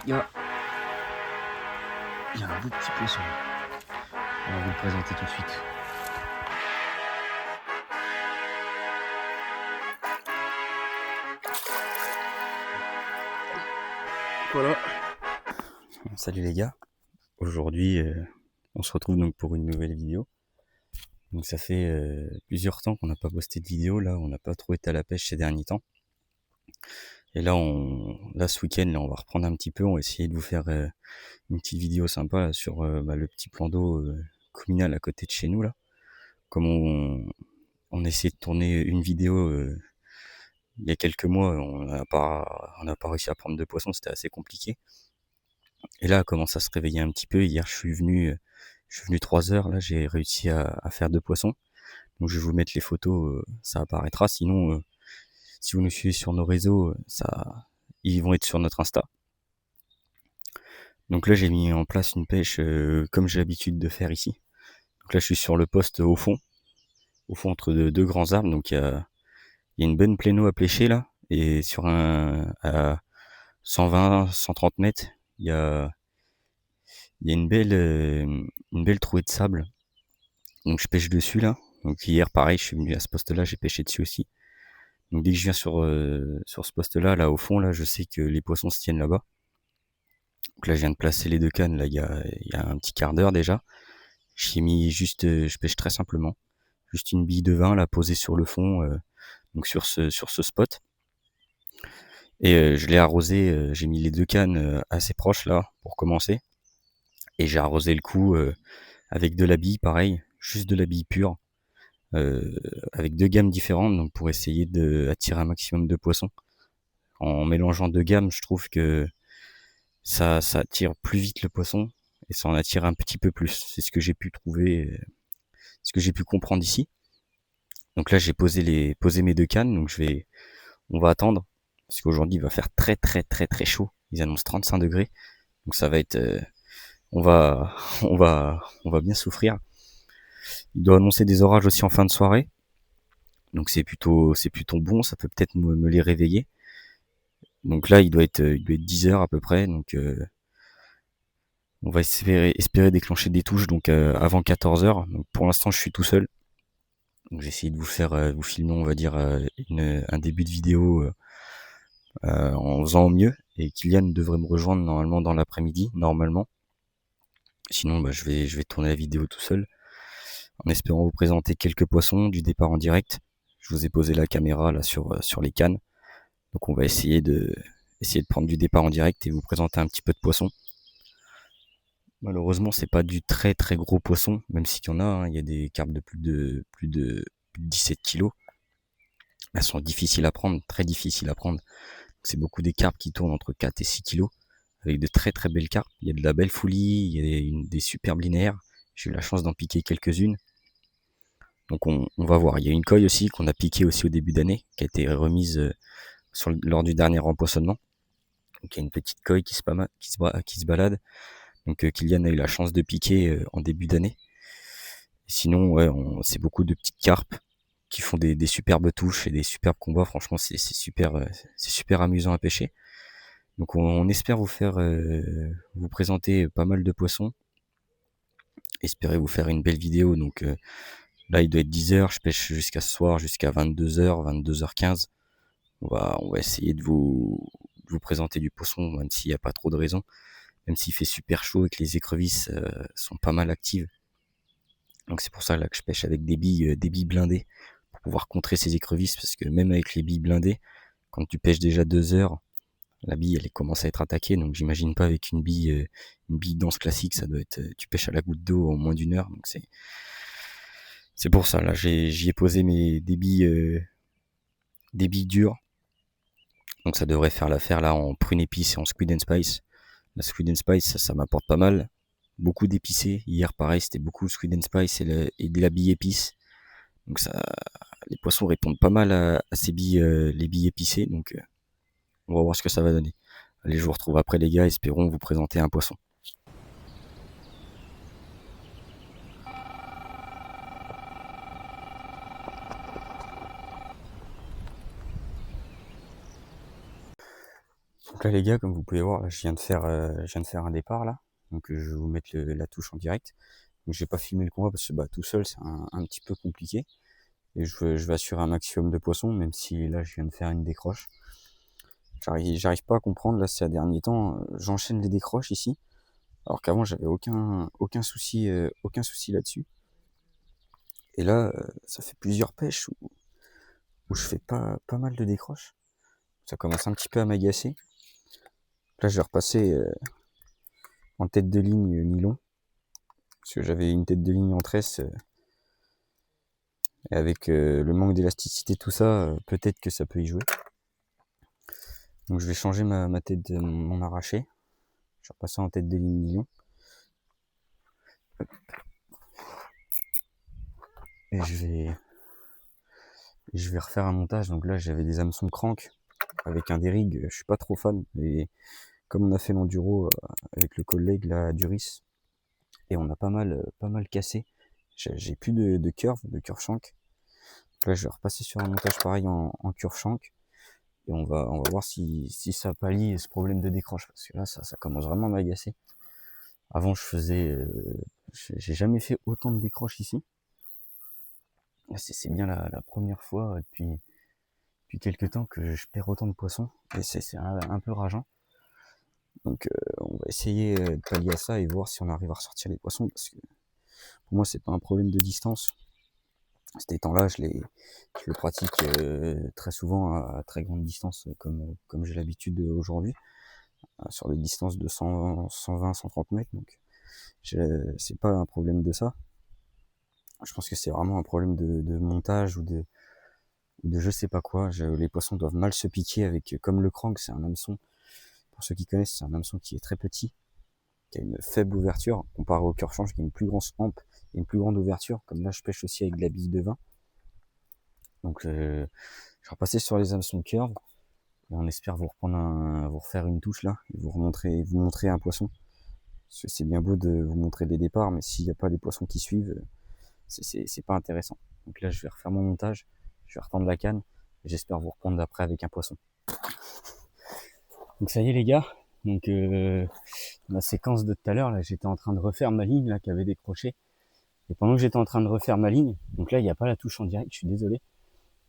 Il y a un beau petit poisson. On va vous le présenter tout de suite. Voilà. Salut les gars. Aujourd'hui, on se retrouve donc pour une nouvelle vidéo. Donc ça fait plusieurs temps qu'on n'a pas posté de vidéo. Là, on n'a pas trop été à la pêche ces derniers temps. Et là, ce week-end, là, on va reprendre un petit peu. On va essayer de vous faire une petite vidéo sympa là, sur le petit plan d'eau communal à côté de chez nous là. Comme on a essayé de tourner une vidéo il y a quelques mois, on n'a pas réussi à prendre de poissons, c'était assez compliqué. Et là, elle commence à se réveiller un petit peu. Hier, je suis venu 3 heures. Là, j'ai réussi à faire 2 poissons. Donc, je vais vous mettre les photos, ça apparaîtra. Sinon, si vous nous suivez sur nos réseaux, ils vont être sur notre Insta. Donc là, j'ai mis en place une pêche comme j'ai l'habitude de faire ici. Donc là, je suis sur le poste au fond entre deux grands arbres. Donc il y a une bonne pléno à pêcher là. Et à 120, 130 mètres, il y a une belle trouée de sable. Donc je pêche dessus là. Donc hier, pareil, je suis venu à ce poste-là, j'ai pêché dessus aussi. Donc dès que je viens sur ce poste-là, là au fond, là, je sais que les poissons se tiennent là-bas. Donc là, je viens de placer les 2 cannes, là, il y a un petit quart d'heure déjà. J'ai mis juste, je pêche très simplement. Juste une bille de vin, là, posée sur le fond, donc sur ce spot. Et je l'ai arrosé, j'ai mis les 2 cannes assez proches, là, pour commencer. Et j'ai arrosé le coup avec de la bille, pareil, juste de la bille pure, avec 2 gammes différentes, donc pour essayer d'attirer un maximum de poissons. En mélangeant 2 gammes, je trouve que ça attire plus vite le poisson et ça en attire un petit peu plus. C'est ce que j'ai pu trouver, ce que j'ai pu comprendre ici. Donc là, j'ai posé mes 2 cannes, donc on va attendre parce qu'aujourd'hui il va faire très très très très chaud. Ils annoncent 35 degrés, donc ça va être, on va on va bien souffrir. Il doit annoncer des orages aussi en fin de soirée, donc c'est plutôt bon. Ça peut peut-être me les réveiller. Donc là, il doit être 10 heures à peu près, donc on va espérer déclencher des touches donc avant 14 heures. Donc pour l'instant, je suis tout seul. Donc j'ai essayé de vous filmer, on va dire un début de vidéo en faisant au mieux. Et Kylian devrait me rejoindre normalement dans l'après-midi, normalement. Sinon, bah, je vais tourner la vidéo tout seul, en espérant vous présenter quelques poissons du départ en direct. Je vous ai posé la caméra là sur les cannes. Donc on va essayer de prendre du départ en direct et vous présenter un petit peu de poissons. Malheureusement, c'est pas du très très gros poisson, même s'il y en a, hein. Il y a des carpes de plus de 17 kilos. Elles sont difficiles à prendre, très difficiles à prendre. C'est beaucoup des carpes qui tournent entre 4 et 6 kilos, avec de très très belles carpes. Il y a de la belle foulie, il y a des superbes linéaires. J'ai eu la chance d'en piquer quelques-unes. Donc on va voir. Il y a une coille aussi qu'on a piquée aussi au début d'année, qui a été remise lors du dernier empoisonnement. Donc il y a une petite coille qui se balade. Donc Kylian a eu la chance de piquer en début d'année. Sinon, ouais, c'est beaucoup de petites carpes qui font des superbes touches et des superbes combats. Franchement, c'est super amusant à pêcher. Donc on espère vous présenter pas mal de poissons. Espérer vous faire une belle vidéo. Donc là, il doit être 10 heures. Je pêche jusqu'à ce soir, jusqu'à 22 heures, 22h15. On va essayer de vous présenter du poisson, même s'il n'y a pas trop de raison. Même s'il fait super chaud et que les écrevisses sont pas mal actives. Donc c'est pour ça là que je pêche avec des billes blindées pour pouvoir contrer ces écrevisses, parce que même avec les billes blindées, quand tu pêches déjà 2 heures, la bille elle commence à être attaquée. Donc j'imagine pas avec une bille dense classique, ça doit être, tu pêches à la goutte d'eau en moins d'1 heure. Donc c'est pour ça là j'y ai posé des billes dures. Donc ça devrait faire l'affaire là en prune épice et en squid and spice. La squid and spice ça m'apporte pas mal. Beaucoup d'épicé. Hier pareil c'était beaucoup de squid and spice et de la bille épice. Donc les poissons répondent pas mal à ces billes, les billes épicées. Donc on va voir ce que ça va donner. Allez, je vous retrouve après les gars. Espérons vous présenter un poisson. Donc Donc là les gars, comme vous pouvez voir, là, je viens de faire un départ là. Donc je vais vous mettre la touche en direct. Donc j'ai pas filmé le combat parce que tout seul c'est un petit peu compliqué. Et je vais assurer un maximum de poissons, même si là je viens de faire une décroche. J'arrive pas à comprendre, là ces derniers temps, j'enchaîne les décroches ici. Alors qu'avant j'avais aucun souci là-dessus. Et là, ça fait plusieurs pêches où je fais pas mal de décroches. Ça commence un petit peu à m'agacer. Là je vais repasser en tête de ligne nylon. Parce que j'avais une tête de ligne en tresse. Et avec le manque d'élasticité, tout ça, peut-être que ça peut y jouer. Donc je vais changer ma tête de mon arraché. Je vais repasser en tête de ligne nylon. Et je vais refaire un montage. Donc là j'avais des hameçons crank avec un dérig. Je suis pas trop fan. Et comme on a fait l'enduro avec le collègue là à Duris, et on a pas mal cassé. J'ai plus de curve shank. Là je vais repasser sur un montage pareil en curve shank. Et on va voir si ça pallie ce problème de décroche. Parce que là ça commence vraiment à m'agacer. Avant j'ai jamais fait autant de décroches ici. C'est bien la première fois depuis quelques temps que je perds autant de poissons. Et c'est un peu rageant. Donc on va essayer de pallier à ça et voir si on arrive à ressortir les poissons. Parce que pour moi c'est pas un problème de distance. Cet étang-là, je le pratique très souvent à très grande distance, comme j'ai l'habitude aujourd'hui, sur des distances de 100, 120, 130 mètres. Donc c'est pas un problème de ça. Je pense que c'est vraiment un problème de montage ou de je sais pas quoi. Les poissons doivent mal se piquer avec, comme le crank, c'est un hameçon. Pour ceux qui connaissent, c'est un hameçon qui est très petit, qui a une faible ouverture, comparé au cœur change qui a une plus grande hampe et une plus grande ouverture. Comme là, je pêche aussi avec de la bille de vin. Donc, je vais repasser sur les hameçons curve. Et on espère vous refaire une touche là, et vous montrer un poisson. Parce que c'est bien beau de vous montrer des départs, mais s'il n'y a pas des poissons qui suivent, c'est pas intéressant. Donc là, je vais refaire mon montage, je vais retendre la canne, et j'espère vous reprendre d'après avec un poisson. Donc ça y est les gars, donc ma séquence de tout à l'heure, là, j'étais en train de refaire ma ligne là qui avait décroché. Et pendant que j'étais en train de refaire ma ligne, donc là il n'y a pas la touche en direct, je suis désolé.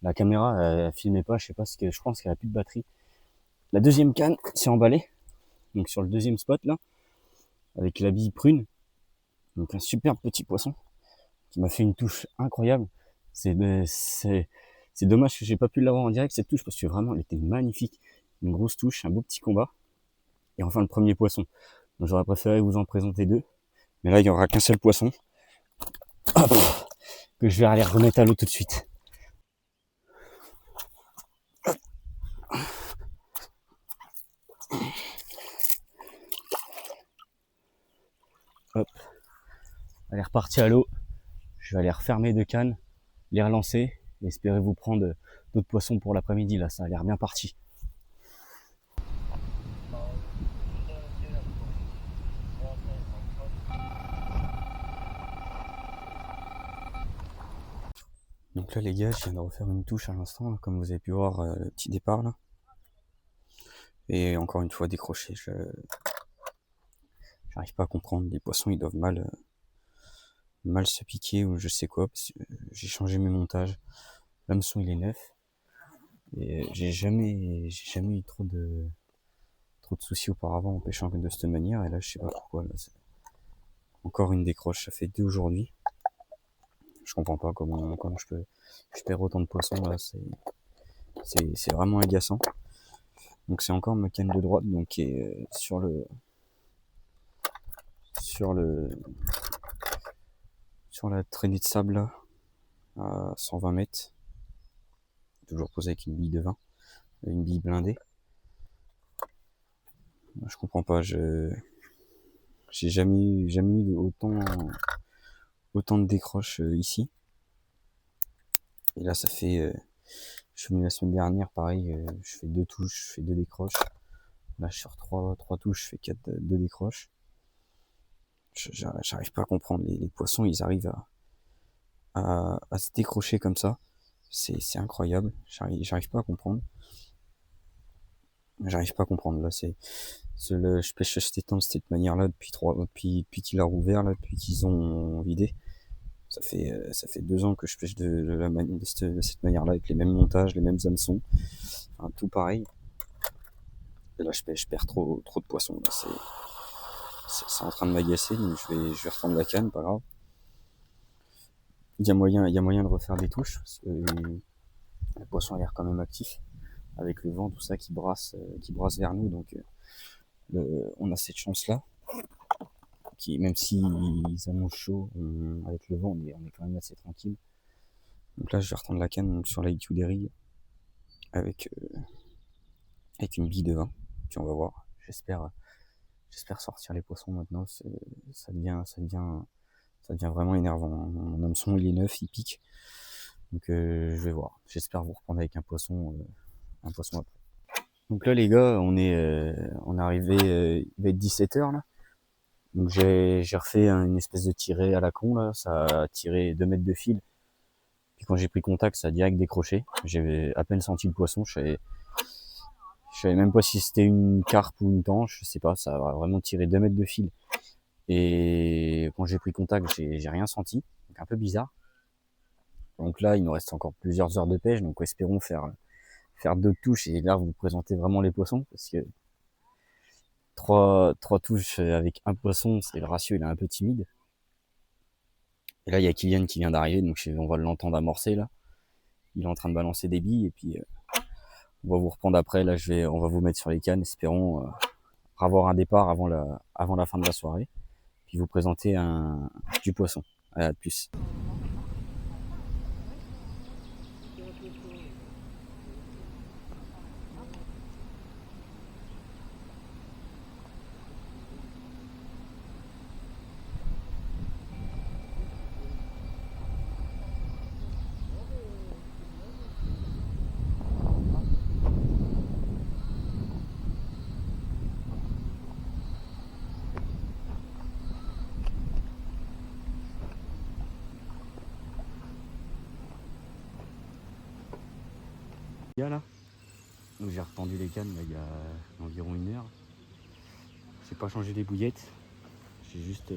La caméra elle filmait pas, je sais pas ce que je pense qu'elle a plus de batterie. La deuxième canne s'est emballée, donc sur le deuxième spot là, avec la bille prune, donc un superbe petit poisson qui m'a fait une touche incroyable. C'est dommage que j'ai pas pu l'avoir en direct cette touche parce que vraiment elle était magnifique, une grosse touche, un beau petit combat. Et enfin le premier poisson. Donc j'aurais préféré vous en présenter deux, mais là il y aura qu'un seul poisson. Hop, que je vais aller remettre à l'eau tout de suite. Hop, elle est repartie à l'eau. Je vais aller refermer deux cannes, les relancer et espérer vous prendre d'autres poissons pour l'après-midi. Là, ça a l'air bien parti. Donc là les gars, je viens de refaire une touche à l'instant, comme vous avez pu voir le petit départ là. Et encore une fois décroché, j'arrive pas à comprendre, les poissons ils doivent mal se piquer ou je sais quoi, parce que j'ai changé mes montages. L'hameçon il est neuf. Et j'ai jamais eu trop de soucis auparavant en pêchant de cette manière, et là je sais pas pourquoi là, encore une décroche, ça fait 2 aujourd'hui. Je comprends pas comment je perds autant de poissons là, c'est vraiment agaçant. Donc c'est encore ma canne de droite donc qui est sur la traînée de sable là, à 120 mètres. Toujours posé avec une bille de vin, une bille blindée. Je comprends pas, j'ai jamais eu autant de décroches ici. Et là ça fait je suis venu la semaine dernière, pareil, je fais 2 touches, je fais 2 décroches. Là, je sors 3 touches, je fais 2 décroches. J'arrive pas à comprendre. Les poissons, ils arrivent à se décrocher comme ça. C'est incroyable. J'arrive pas à comprendre. J'arrive pas à comprendre. Là, je pêche cet étang de cette manière-là depuis qu'il a rouvert, là, depuis qu'ils ont vidé. Ça fait 2 ans que je pêche de cette manière-là, avec les mêmes montages, les mêmes hameçons, enfin, tout pareil. Et là, je perds trop de poissons. Là, c'est en train de m'agacer, donc je vais reprendre la canne, pas grave. Il y a moyen de refaire des touches, parce que le poisson a l'air quand même actif, avec le vent, tout ça qui brasse vers nous, donc on a cette chance-là, même s'ils annoncent chaud, avec le vent, on est quand même assez tranquille. Donc là, je vais retendre la canne donc, sur l'IQ des rigs, avec, avec une bille de vin, puis on va voir. J'espère sortir les poissons maintenant, ça devient vraiment énervant. Mon hameçon, il est neuf, il pique. Donc je vais voir. J'espère vous reprendre avec un poisson après. Donc là les gars, on est arrivé, il va être 17h là. Donc j'ai refait une espèce de tiré à la con là, ça a tiré 2 mètres de fil. Puis quand j'ai pris contact, ça a direct décroché. J'ai à peine senti le poisson, je savais même pas si c'était une carpe ou une tanche, je sais pas, ça a vraiment tiré 2 mètres de fil. Et quand j'ai pris contact, j'ai rien senti, donc un peu bizarre. Donc là, il nous reste encore plusieurs heures de pêche, donc espérons faire 2 touches et là vous présentez vraiment les poissons, parce que trois touches avec un poisson, c'est le ratio, il est un peu timide. Et là il y a Kylian qui vient d'arriver, donc on va l'entendre amorcer là. Il est en train de balancer des billes et puis on va vous reprendre après. Là on va vous mettre sur les cannes, espérons avoir un départ avant la fin de la soirée, puis vous présenter du poisson. À plus. Là, donc j'ai retendu les cannes là, il y a environ 1 heure. J'ai pas changé les bouillettes, j'ai juste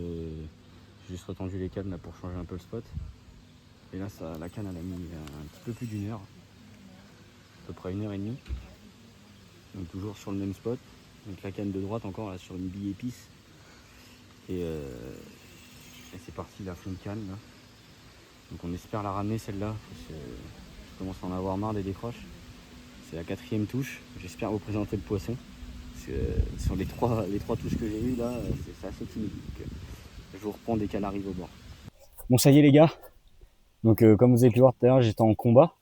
retendu les cannes là pour changer un peu le spot. Et là la canne elle a mis un petit peu plus d'1 heure, à peu près 1 heure et demie. Donc toujours sur le même spot. Donc la canne de droite encore là sur une bille épice. Et c'est parti la fond de canne là. Donc on espère la ramener celle-là, parce que je commence à en avoir marre des décroches. C'est la 4e touche. J'espère vous présenter le poisson. Parce que sur les trois touches que j'ai eues là, c'est assez timide. Donc, je vous reprends dès qu'elle arrive au bord. Bon ça y est les gars. Donc comme vous avez pu voir tout à l'heure, j'étais en combat.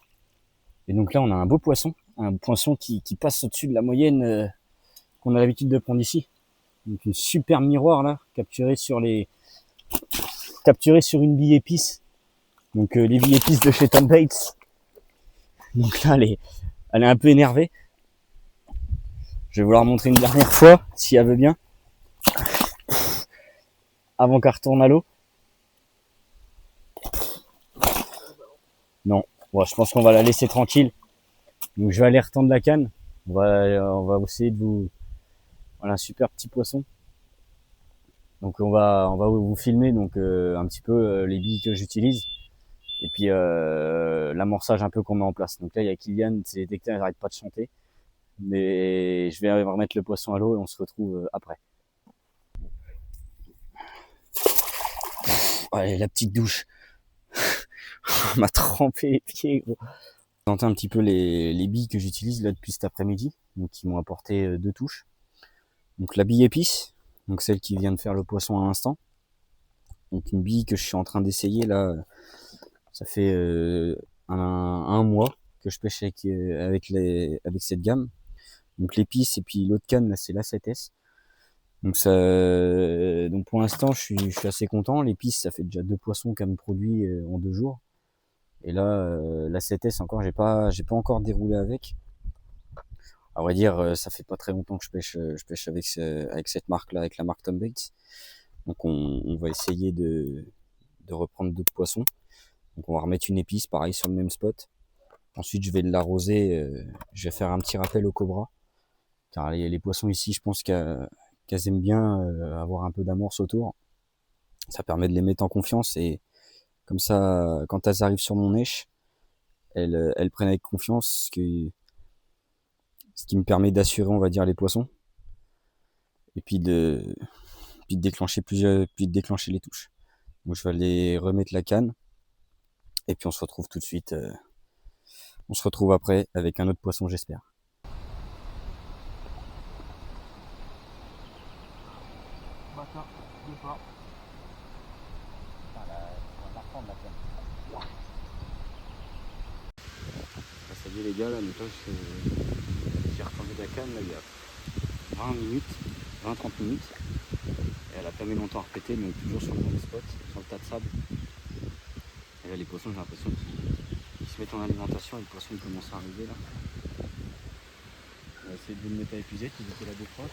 Et donc là on a un beau poisson. Un poisson qui passe au-dessus de la moyenne qu'on a l'habitude de prendre ici. Donc une super miroir là, capturée sur une bille épice. Donc les billes épices de chez Tom Bates. Donc là elle est un peu énervée. Je vais vous la remontrer une dernière fois, si elle veut bien, avant qu'elle retourne à l'eau. Non, bon, je pense qu'on va la laisser tranquille. Donc je vais aller retendre la canne. On va essayer de vous... Voilà, un super petit poisson. Donc on va vous filmer donc un petit peu les billes que j'utilise. Et puis l'amorçage un peu qu'on met en place. Donc là il y a Kylian, ses détecteurs n'arrêtent pas de chanter. Mais je vais remettre le poisson à l'eau et on se retrouve après. Allez, la petite douche. On m'a trempé les pieds, gros. Je vais tenter un petit peu les billes que j'utilise là depuis cet après-midi, donc qui m'ont apporté 2 touches. Donc la bille épice, donc celle qui vient de faire le poisson à l'instant. Donc une bille que je suis en train d'essayer là, ça fait un mois que je pêche avec cette gamme. Donc l'épice et puis l'autre canne là c'est la 7S. Donc pour l'instant je suis assez content. L'épice ça fait déjà 2 poissons qu'elle me produit en 2 jours. Et là la 7S encore j'ai pas encore déroulé avec. À vrai dire, ça fait pas très longtemps que je pêche avec cette marque-là, avec la marque Tom Bates. Donc on va essayer de reprendre d'autres poissons. Donc on va remettre une épice, pareil sur le même spot. Ensuite je vais l'arroser, je vais faire un petit rappel au cobra, Car les poissons ici, je pense qu'elles aiment bien avoir un peu d'amorce autour. Ça permet de les mettre en confiance et comme ça, quand elles arrivent sur mon éche, elles prennent avec confiance, ce qui me permet d'assurer, on va dire, les poissons. Et puis de déclencher puis de déclencher les touches. Donc je vais aller remettre la canne. Et puis on se retrouve tout de suite. On se retrouve après avec un autre poisson, j'espère. Bâtard, je pas. Salut les gars, là, donc là, j'ai retourné la canne là, il y a 20 minutes, 20-30 minutes. Et elle a pas mis longtemps à répéter, donc toujours sur le même spot, sur le tas de sable. Et là, les poissons, j'ai l'impression qu'ils se mettent en alimentation et le poisson il commence à arriver là. On va essayer de le mettre à épuisette, ils étaient là de proche.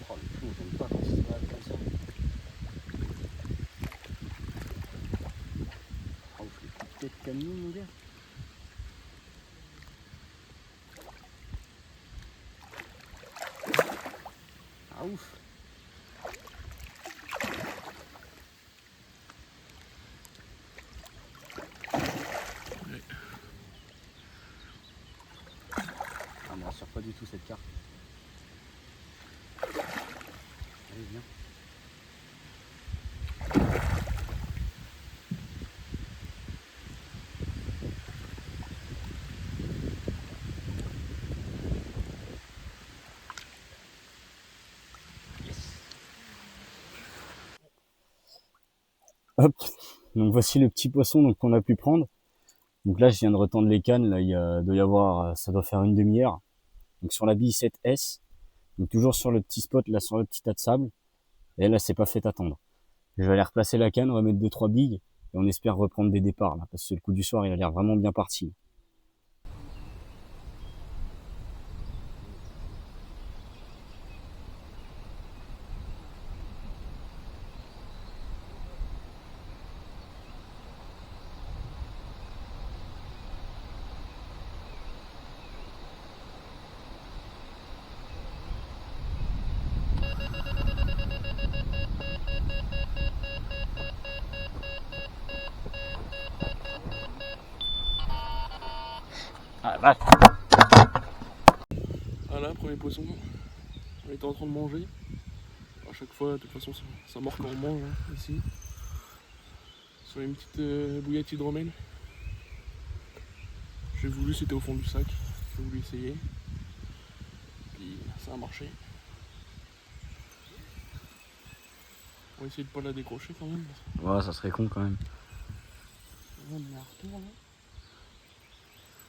Oh le fou, j'aime pas quand ça se balade comme ça. Oh, je fais plus de tête camion mon gars. Ah ouf. Ah, mais elle rassure pas du tout cette carte. Allez, viens. Yes. Hop. Donc voici le petit poisson qu'on a pu prendre. Donc là, je viens de retendre les cannes. Là, doit y avoir, ça doit faire une demi-heure. Donc sur la bille 7S. Donc toujours sur le petit spot, là, sur le petit tas de sable. Et là, c'est pas fait attendre. Je vais aller replacer la canne, remettre 2-3 billes. Et on espère reprendre des départs, là. Parce que le coup du soir, il a l'air vraiment bien parti. Ah, vache. Voilà, premier poisson. On était en train de manger. À chaque fois, de toute façon, ça mord quand on mange hein, ici. Sur une petite bouillette hydromel. J'ai voulu, c'était au fond du sac. J'ai voulu essayer. Puis ça a marché. On va essayer de pas la décrocher quand même. Ouais, ça serait con quand même. On est à retour là.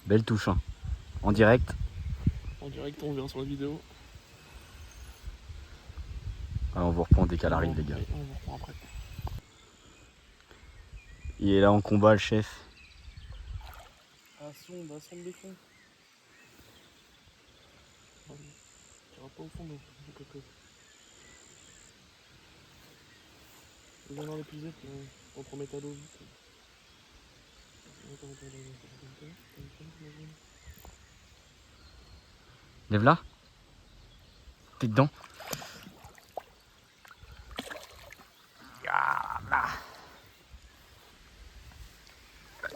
Belle touche, hein. En direct. En direct, on verra sur la vidéo. Alors, on vous reprend dès qu'elle arrive, les gars. Ouais, on vous reprend après. Il est là en combat, le chef. À sonde de fond. Tu iras pas au fond, donc, le cocotte. Viens dans l'épisode, on te remet à l'eau vite. Lève là. T'es dedans. Ah, là.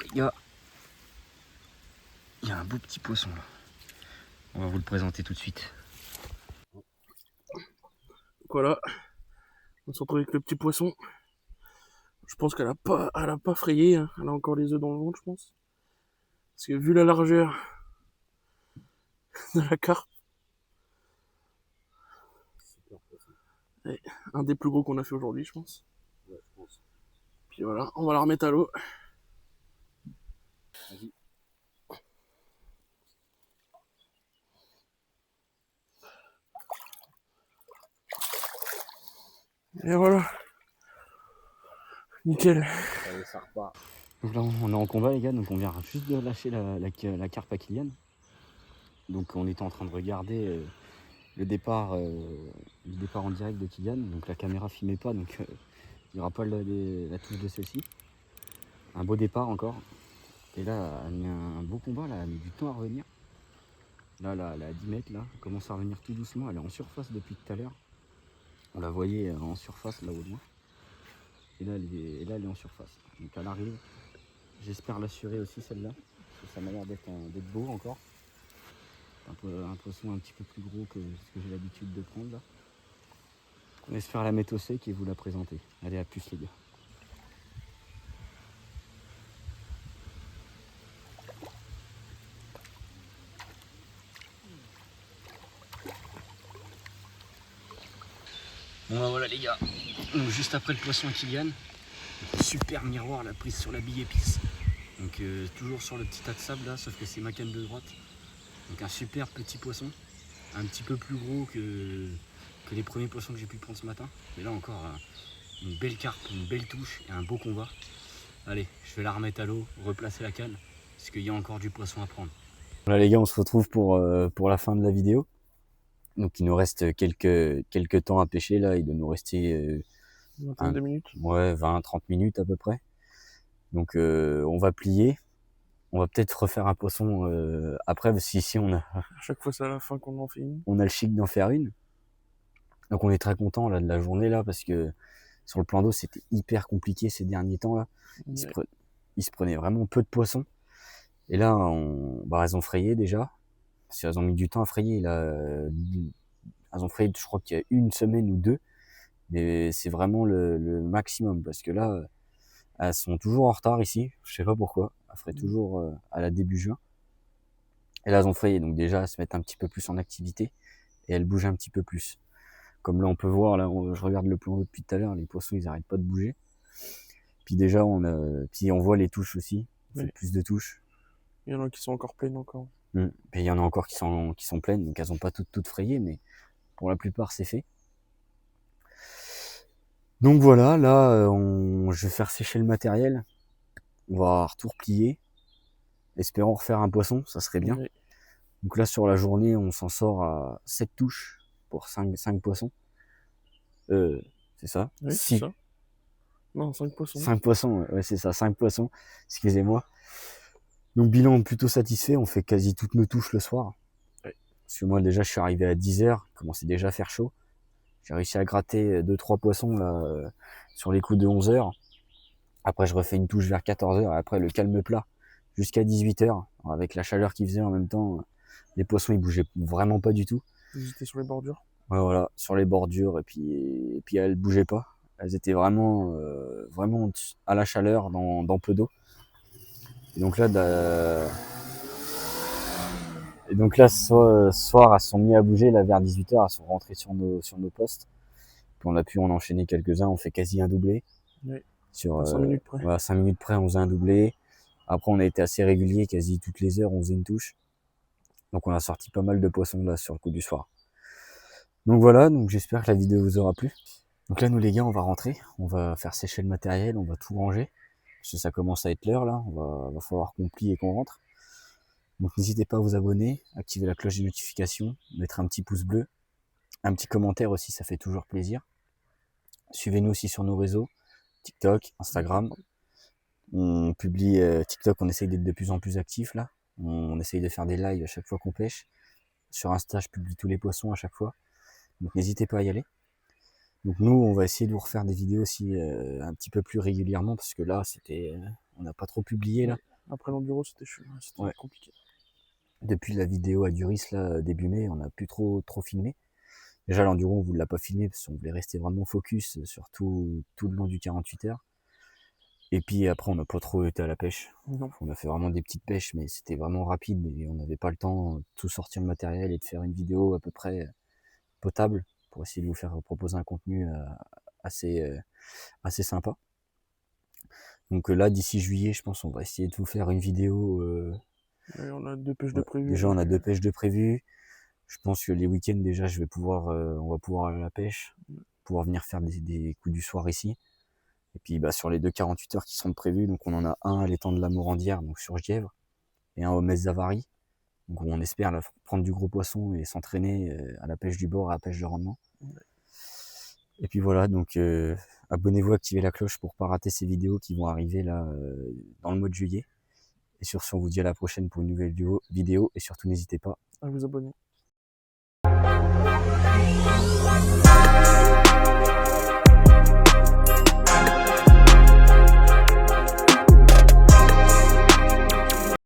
Les gars. Il y a un beau petit poisson là. On va vous le présenter tout de suite. Voilà, on se retrouve avec le petit poisson. Je pense qu'elle a pas frayé, hein. Elle a encore les œufs dans le ventre, je pense. Parce que vu la largeur de la carpe, c'est un des plus gros qu'on a fait aujourd'hui, je pense. Ouais, je pense. Puis voilà, on va la remettre à l'eau. Vas-y. Et voilà. Nickel. Allez, ça repart. Donc là, on est en combat, les gars. Donc on vient juste de lâcher la carpe à Kylian. Donc on était en train de regarder le départ en direct de Kylian. Donc la caméra filmait pas, donc il n'y aura pas la touche de celle-ci. Un beau départ encore. Et là, elle a mis un beau combat, là, elle a mis du temps à revenir. Là, elle est à 10 mètres, là, elle commence à revenir tout doucement. Elle est en surface depuis tout à l'heure. On la voyait en surface là au loin. Et là, elle est en surface. Donc elle arrive. J'espère l'assurer aussi celle-là. Parce que ça m'a l'air d'être beau encore. Un poisson un petit peu plus gros que ce que j'ai l'habitude de prendre là. On espère la mettre au sec et vous la présenter. Allez, à plus les gars. Bon bah voilà les gars, donc juste après le poisson à Kylian, super miroir la prise sur la bille épice. Donc toujours sur le petit tas de sable là, sauf que c'est ma canne de droite. Donc un super petit poisson, un petit peu plus gros que les premiers poissons que j'ai pu prendre ce matin. Mais là encore une belle carpe, une belle touche et un beau combat. Allez, je vais la remettre à l'eau, replacer la canne, parce qu'il y a encore du poisson à prendre. Voilà les gars, on se retrouve pour la fin de la vidéo. Donc il nous reste quelques temps à pêcher là, il doit nous rester 22 minutes. Ouais, 20-30 minutes à peu près. Donc on va plier. On va peut-être refaire un poisson après, parce qu'ici on a... À chaque fois c'est à la fin qu'on en fait une. On a le chic d'en faire une. Donc on est très content là de la journée là, parce que sur le plan d'eau c'était hyper compliqué ces derniers temps là. Il se prenait vraiment peu de poissons. Et là, elles ont frayé déjà. Parce qu'elles ont mis du temps à frayer. Là, elles ont frayé, je crois qu'il y a 1 semaine ou 2. Mais c'est vraiment le maximum. Parce que là, elles sont toujours en retard ici. Je sais pas pourquoi. Elles feraient toujours à la début juin. Et là, elles ont frayé. Donc déjà, elles se mettent un petit peu plus en activité. Et elles bougent un petit peu plus. Comme là, on peut voir, là, je regarde le plan d'eau depuis tout à l'heure. Les poissons, ils arrêtent pas de bouger. Puis déjà, on voit les touches aussi. On fait plus de touches. Il y en a qui sont encore pleines encore. Et il y en a encore qui sont pleines, donc elles n'ont pas toutes frayées, mais pour la plupart c'est fait. Donc voilà, là je vais faire sécher le matériel. On va tout replier. Espérons refaire un poisson, ça serait bien. Oui. Donc là sur la journée, on s'en sort à 7 touches pour 5 poissons. C'est ça? Oui, c'est ça. Non, 5 poissons. 5 poissons, ouais c'est ça, 5 poissons, excusez-moi. Donc bilan plutôt satisfait, on fait quasi toutes nos touches le soir. Ouais. Parce que moi déjà je suis arrivé à 10h, il commençait déjà à faire chaud. J'ai réussi à gratter 2-3 poissons là, sur les coups de 11h. Après je refais une touche vers 14h, et après le calme plat jusqu'à 18h. Avec la chaleur qu'il faisait en même temps, les poissons ils bougeaient vraiment pas du tout. Ils étaient sur les bordures. Ouais, voilà, sur les bordures, et puis elles bougeaient pas. Elles étaient vraiment à la chaleur dans peu d'eau. Et donc là, ce soir, elles se sont mis à bouger, là, vers 18h, elles sont rentrées sur nos postes. Puis on a pu en enchaîner quelques-uns, on fait quasi un doublé. Oui. Sur 5 minutes près. Voilà, 5 minutes près, on faisait un doublé. Après, on a été assez régulier, quasi toutes les heures, on faisait une touche. Donc on a sorti pas mal de poissons là sur le coup du soir. Donc voilà, donc j'espère que la vidéo vous aura plu. Donc là, nous les gars, on va rentrer, on va faire sécher le matériel, on va tout ranger. Parce que ça commence à être l'heure là, va falloir qu'on plie et qu'on rentre. Donc n'hésitez pas à vous abonner, activer la cloche des notifications, mettre un petit pouce bleu, un petit commentaire aussi, ça fait toujours plaisir. Suivez-nous aussi sur nos réseaux, TikTok, Instagram. On publie TikTok, on essaye d'être de plus en plus actif là. On essaye de faire des lives à chaque fois qu'on pêche. Sur Insta, je publie tous les poissons à chaque fois. Donc n'hésitez pas à y aller. Donc nous, on va essayer de vous refaire des vidéos aussi un petit peu plus régulièrement, parce que là, on n'a pas trop publié là. Après l'enduro, c'était compliqué. Depuis la vidéo à Duris là, début mai, on n'a plus trop filmé. Déjà l'enduro, on ne l'a pas filmé parce qu'on voulait rester vraiment focus sur tout le long du 48 heures. Et puis après, on n'a pas trop été à la pêche. Non. On a fait vraiment des petites pêches, mais c'était vraiment rapide et on n'avait pas le temps de tout sortir le matériel et de faire une vidéo à peu près potable pour essayer de vous faire proposer un contenu assez sympa. Donc là, d'ici juillet, je pense on va essayer de vous faire une vidéo. On a 2 pêches de prévues. Déjà, on a 2 pêches de prévues. Je pense que les week-ends, déjà, on va pouvoir aller à la pêche, pouvoir venir faire des coups du soir ici. Et puis sur les 2 48 heures qui sont prévues, donc on en a un à l'étang de la Morandière, donc sur Gièvre, et un au Metz Zavary. Donc on espère là, prendre du gros poisson et s'entraîner à la pêche du bord, à la pêche de rendement. Et puis voilà, donc abonnez-vous, activez la cloche pour pas rater ces vidéos qui vont arriver là dans le mois de juillet. Et sur ce, on vous dit à la prochaine pour une nouvelle vidéo. Et surtout, n'hésitez pas à vous abonner.